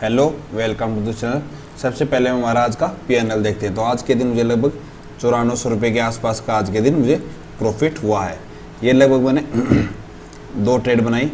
Hello, welcome to the channel. सबसे पहले हम हमारा आज का पीएनएल देखते हैं। तो आज के दिन मुझे लगभग 9400 रुपये के आसपास का आज के दिन मुझे प्रॉफिट हुआ है। ये लगभग मैंने दो ट्रेड बनाई,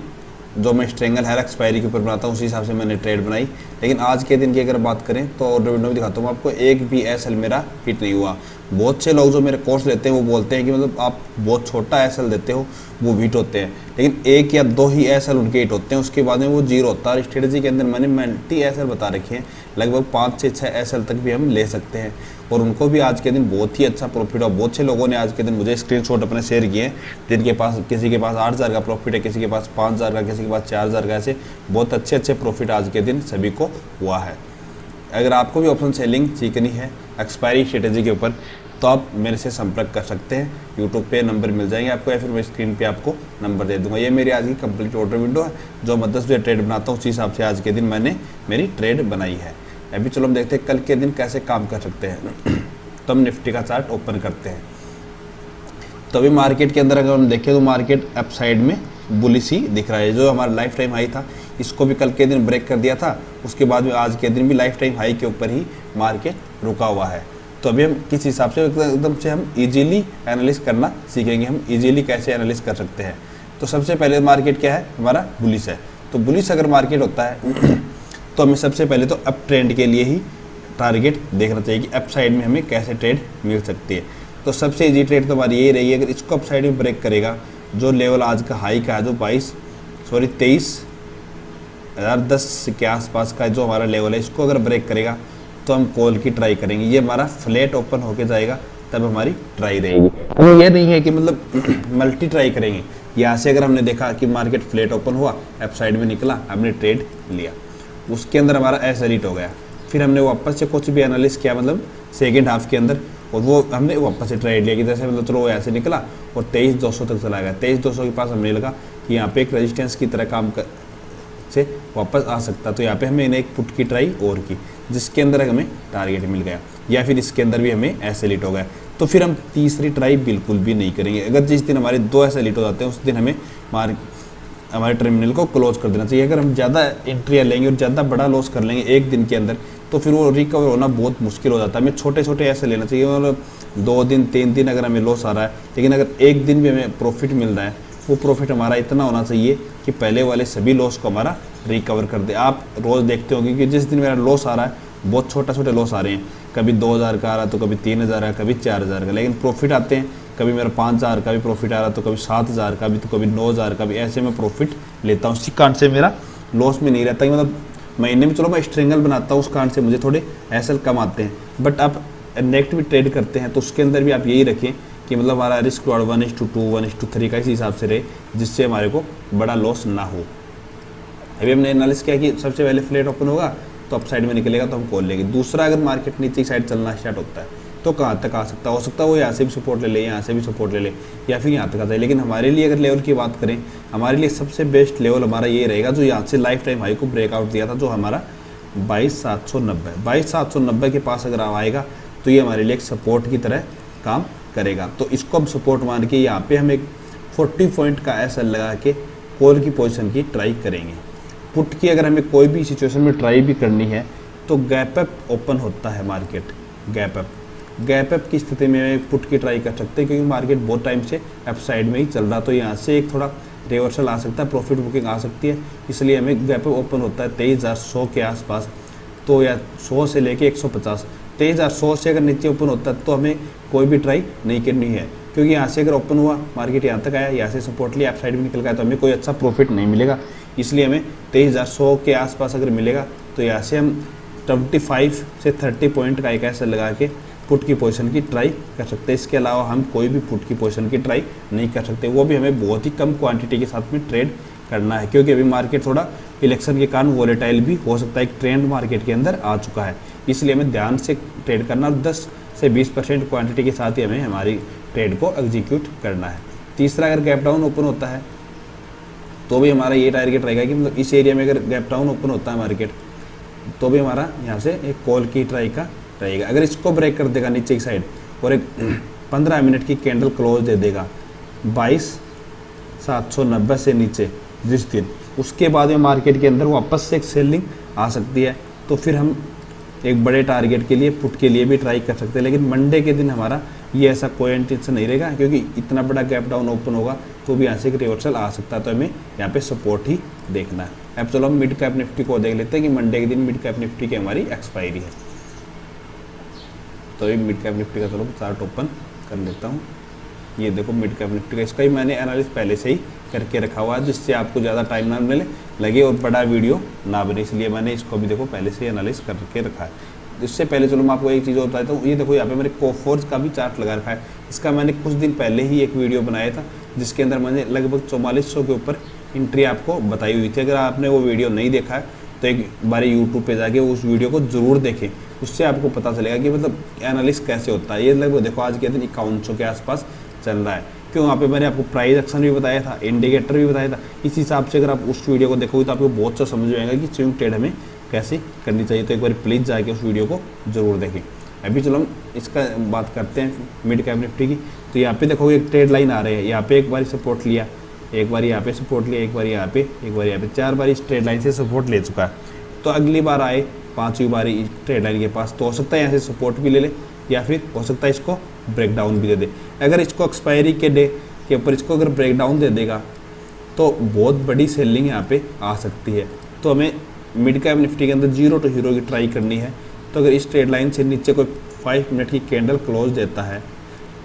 जो मैं स्ट्रेंगल हेयर एक्सपायरी के ऊपर बनाता हूँ, उसी हिसाब से मैंने ट्रेड बनाई। लेकिन आज के दिन की अगर बात करें तो ऑर्डर विंडो में दिखाता हूँ आपको, एक भी एसएल मेरा हिट नहीं हुआ। बहुत से लोग जो मेरे कोर्स लेते हैं वो बोलते हैं कि मतलब आप बहुत छोटा एसएल देते हो, वो हिट होते हैं। लेकिन एक या दो ही एसएल उनके हिट होते हैं, उसके बाद में वो जीरो होता है। स्ट्रेटजी के अंदर मैंने मल्टी एसएल बता रखे हैं, लगभग 5 से 6 एसएल तक भी हम ले सकते हैं। और उनको भी आज के दिन बहुत ही अच्छा प्रॉफिट हुआ। बहुत से लोगों ने आज के दिन मुझे स्क्रीनशॉट अपने शेयर किए, जिनके पास किसी के पास 8000 का प्रॉफिट है, किसी के पास 5000 का, किसी के पास 4000 का। ऐसे बहुत अच्छे प्रॉफिट आज के दिन सभी को हुआ है। अगर आपको भी ऑप्शन सेलिंग सीखनी है एक्सपायरी स्ट्रेटजी के ऊपर, तो आप मेरे से संपर्क कर सकते हैं। यूट्यूब पे नंबर मिल जाएंगे आपको, या फिर मैं स्क्रीन पे आपको नंबर दे दूंगा। ये मेरी आज की कंप्लीट ऑर्डर विंडो है, जो मैं 10 बजे ट्रेड बनाता हूँ, उसी हिसाब से आज के दिन मैंने मेरी ट्रेड बनाई है। अभी चलो हम देखते हैं कल के दिन कैसे काम कर सकते हैं। तो हम निफ्टी का चार्ट ओपन करते हैं। तो अभी मार्केट के अंदर अगर हम देखें तो मार्केट अप साइड में बुलिश ही दिख रहा है। जो हमारा लाइफ टाइम हाई था, इसको भी कल के दिन ब्रेक कर दिया था। उसके बाद में आज के दिन भी लाइफ टाइम हाई के ऊपर ही मार्केट रुका हुआ है। तो अभी हम किस हिसाब से एकदम से हम इजीली एनालिस करना सीखेंगे। हम इजीली कैसे एनालिस कर सकते हैं। तो सबसे पहले मार्केट क्या है, हमारा बुलिश है। तो बुलिश अगर मार्केट होता है तो हमें सबसे पहले तो अप ट्रेंड के लिए ही टारगेट देखना चाहिए कि अप साइड में हमें कैसे ट्रेड मिल सकती है। तो सबसे इजी ट्रेड तो हमारी यही रही है, अगर इसको अप साइड में ब्रेक करेगा, जो लेवल आज का हाई का है, जो 23,010 के आसपास का जो हमारा लेवल है, इसको अगर ब्रेक करेगा तो हम कॉल की ट्राई करेंगे। ये हमारा फ्लैट ओपन होके जाएगा, तब हमारी ट्राई रहेगी। अब ये नहीं है कि मतलब मल्टी ट्राई करेंगे। यहाँ से अगर हमने देखा कि मार्केट फ्लैट ओपन हुआ, अप साइड में निकला, हमने ट्रेड लिया, उसके अंदर हमारा ऐसा रीट हो गया। फिर हमने वापस से कुछ भी एनालिस किया, मतलब सेकेंड हाफ के अंदर, और वो हमने वापस से ट्रेड लिया कि जैसे मतलब चलो ऐसे निकला और 23,200 तक चला गया। 23,200 के पास हमने लगा कि यहाँ पे एक रेजिस्टेंस की तरह काम कर से वापस आ सकता। तो यहाँ पे हमने इन्हें एक पुट की ट्राई और की, जिसके अंदर हमें टारगेट मिल गया। या फिर इसके अंदर भी हमें ऐसे लिट हो गया, तो फिर हम तीसरी ट्राई बिल्कुल भी नहीं करेंगे। अगर जिस दिन हमारे 2 ऐसे लिट हो जाते हैं, उस दिन हमें हमारे टर्मिनल को क्लोज कर देना चाहिए। अगर हम ज़्यादा एंट्रियाँ लेंगे और ज़्यादा बड़ा लॉस कर लेंगे एक दिन के अंदर, तो फिर वो रिकवर होना बहुत मुश्किल हो जाता है। हमें छोटे छोटे ऐसे लेना चाहिए। मतलब 2 दिन 3 दिन अगर हमें लॉस आ रहा है, लेकिन अगर एक दिन भी हमें प्रॉफिट मिल रहा है, वो प्रॉफिट हमारा इतना होना चाहिए कि पहले वाले सभी लॉस को हमारा रिकवर कर दे। आप रोज़ देखते होंगे कि जिस दिन मेरा लॉस आ रहा है, बहुत छोटे लॉस आ रहे हैं, कभी 2000 का आ रहा, तो कभी 3000 का, कभी 4000 का, लेकिन प्रॉफिट आते हैं। कभी मेरा 5000 का भी प्रॉफिट आ रहा, तो कभी 7000 का भी, तो कभी 9000 का भी। ऐसे मैं प्रॉफिट लेता हूँ। उसी कारण से मेरा लॉस में नहीं रहता। मतलब महीने में चलो मैं स्ट्रिंगल बनाता हूँ, उस कारण से मुझे थोड़े एसएल कम आते हैं। बट आप नेक्स्ट भी ट्रेड करते हैं, तो उसके अंदर भी आप यही रखें कि मतलब हमारा रिस्क 1:2, 1:3 का इसी हिसाब से रहे, जिससे हमारे को बड़ा लॉस ना हो। अभी हमने एनालिस किया कि सबसे पहले फ्लैट ओपन होगा तो अप साइड में निकलेगा, तो हम कॉल लेंगे। दूसरा, अगर मार्केट नीचे की साइड चलना स्टार्ट होता है, तो कहाँ तक आ सकता है? हो सकता है वो यहाँ से भी सपोर्ट ले ले, यहाँ से भी सपोर्ट ले ले, या फिर यहाँ तक आ जाए। लेकिन हमारे लिए अगर लेवल की बात करें, हमारे लिए सबसे बेस्ट लेवल हमारा ये रहेगा, जो यहाँ से लाइफ टाइम हाई को ब्रेकआउट दिया था, जो हमारा 22,790 के पास अगर आएगा, तो ये हमारे लिए एक सपोर्ट की तरह काम करेगा। तो इसको हम सपोर्ट मान के यहाँ पे हम एक 40 पॉइंट का एसएल लगा के कॉल की पोजीशन की ट्राई करेंगे। पुट की अगर हमें कोई भी सिचुएशन में ट्राई भी करनी है, तो गैप अप ओपन होता है मार्केट। गैप अप की स्थिति में पुट की ट्राई कर सकते हैं, क्योंकि मार्केट बहुत टाइम से अप साइड में ही चल रहा। तो यहाँ से एक थोड़ा रिवर्सल आ सकता है, प्रॉफिट बुकिंग आ सकती है। इसलिए हमें गैप अप ओपन होता है 23,100 के आसपास, तो या 100 से लेके 150, 23,100 से अगर नीचे ओपन होता है, तो हमें कोई भी ट्राई नहीं करनी है। क्योंकि यहाँ से अगर ओपन हुआ, मार्केट यहाँ तक आया, यहाँ से सपोर्ट लिया, अप साइड में निकल गया, तो हमें कोई अच्छा प्रॉफिट नहीं मिलेगा। इसलिए हमें 23,100 के आसपास अगर मिलेगा, तो यहाँ से हम 25 से 30 पॉइंट का एक ऐसा लगा के पुट की पोजीशन की ट्राई कर सकते हैं। इसके अलावा हम कोई भी पुट की पोजीशन की ट्राई नहीं कर सकते। वो भी हमें बहुत ही कम क्वांटिटी के साथ में ट्रेड करना है, क्योंकि अभी मार्केट थोड़ा इलेक्शन के कारण वॉलेटाइल भी हो सकता है। एक ट्रेंड मार्केट के अंदर आ चुका है, इसलिए हमें ध्यान से ट्रेड करना, 10 से 20% क्वांटिटी के साथ ही हमें हमारी ट्रेड को एग्जीक्यूट करना है। तीसरा, अगर गैप डाउन ओपन होता है, तो भी हमारा ये टारगेट रहेगा कि मतलब इस एरिया में अगर गैप डाउन ओपन होता है मार्केट, तो भी हमारा यहाँ से एक कॉल की ट्राई का रहेगा। अगर इसको ब्रेक कर देगा नीचे की साइड और एक 15 मिनट की कैंडल क्लोज दे देगा 22,790 से नीचे जिस दिन, उसके बाद में मार्केट के अंदर वापस से एक सेलिंग आ सकती है, तो फिर हम एक बड़े टारगेट के लिए पुट के लिए भी ट्राई कर सकते हैं। लेकिन मंडे के दिन हमारा ये ऐसा कोई इंटेंशन नहीं रहेगा, क्योंकि इतना बड़ा गैप डाउन ओपन होगा तो भी यहाँ से एक रिवर्सल आ सकता है, तो हमें यहाँ पे सपोर्ट ही देखना है। अब चलो हम मिड कैप निफ्टी को देख लेते हैं कि मंडे के दिन मिड कैप निफ्टी की हमारी एक्सपायरी है। तो ये मिड कैप निफ्टी का चलो चार्ट ओपन कर लेता हूँ। ये देखो मिड कैप निफ्टी का, इसका ही मैंने एनालिसिस पहले से ही करके रखा हुआ है, जिससे आपको ज़्यादा टाइम ना मिले लगे और बड़ा वीडियो ना बने, इसलिए मैंने इसको भी देखो पहले से ही एनालिसिस करके रखा है। इससे पहले चलो मैं आपको एक चीज़ और बताता हूँ। ये देखो यहाँ पे मैंने कोफोर्ज का भी चार्ट लगा रखा है। इसका मैंने कुछ दिन पहले ही एक वीडियो बनाया था, जिसके अंदर मैंने लगभग 4400 के ऊपर एंट्री आपको बताई हुई थी। अगर आपने वो वीडियो नहीं देखा है तो एक बार यूट्यूब पे जाके उस वीडियो को ज़रूर देखें, उससे आपको पता चलेगा कि मतलब एनालिसिस कैसे होता है। ये लगभग देखो आज के दिन 5100 के आसपास चल रहा है। क्यों? वहाँ पे मैंने आपको प्राइस एक्शन भी बताया था, इंडिकेटर भी बताया था। इस हिसाब से अगर आप उस वीडियो को देखोगे तो आपको बहुत सा समझ में आएगा कि स्विंग ट्रेड हमें कैसे करनी चाहिए। तो एक बार प्लीज़ जाके उस वीडियो को ज़रूर देखें। अभी चलो हम इसका बात करते हैं मिड कैप निफ्टी की। तो यहाँ पे देखो एक ट्रेड लाइन आ रही है, यहाँ पे एक बार सपोर्ट लिया, एक बार यहाँ पे सपोर्ट लिया, एक बार यहाँ पे, एक बार यहाँ पे, 4 बार इस ट्रेड लाइन से सपोर्ट ले चुका है। तो अगली बार आए 5वीं बार इस ट्रेड लाइन के पास, तो हो सकता है यहाँ से सपोर्ट भी ले ले, या फिर हो सकता है इसको ब्रेक डाउन भी दे दे। अगर इसको एक्सपायरी के डे के ऊपर इसको अगर ब्रेक डाउन दे देगा तो बहुत बड़ी सेलिंग यहाँ पे आ सकती है। तो हमें मिड कैप निफ्टी के अंदर 0 टू हीरो की ट्राई करनी है। तो अगर इस ट्रेड लाइन से नीचे कोई 5 मिनट की कैंडल क्लोज देता है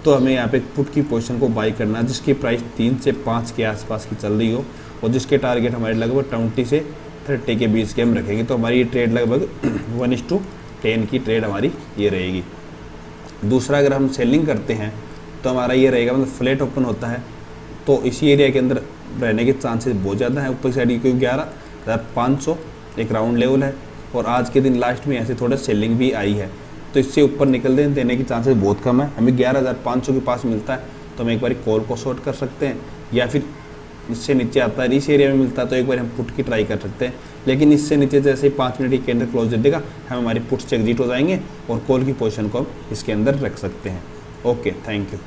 तो हमें यहाँ पे पुट की पोजीशन को बाई करना है, जिसकी प्राइस 3 से 5 के आसपास की चल रही हो और जिसके टारगेट हमारे लगभग 20 से 30 के बीच के हम रखेंगे। तो हमारी ये ट्रेड लगभग 1:10 की ट्रेड हमारी ये रहेगी। दूसरा, अगर हम सेलिंग करते हैं तो हमारा ये रहेगा, मतलब फ्लैट ओपन होता है तो इसी एरिया के अंदर रहने के चांसेस बहुत ज़्यादा है ऊपर साइड, क्योंकि 11,500 एक राउंड लेवल है और आज के दिन लास्ट में ऐसे थोड़ा सेलिंग भी आई है, तो इससे ऊपर निकल देने की चांसेस बहुत कम है। हमें 11,500 के पास मिलता है तो हम एक बार कॉल को शॉर्ट कर सकते हैं, या फिर इससे नीचे आता है इस एरिया में मिलता है तो एक बार हम पुट की ट्राई कर सकते हैं। लेकिन इससे नीचे जैसे ही 5 मिनट की कैंडल क्लोज दे देगा हम हमारी पुट से एग्जिट हो जाएंगे और कॉल की पोजीशन को हम इसके अंदर रख सकते हैं। Okay, thank you.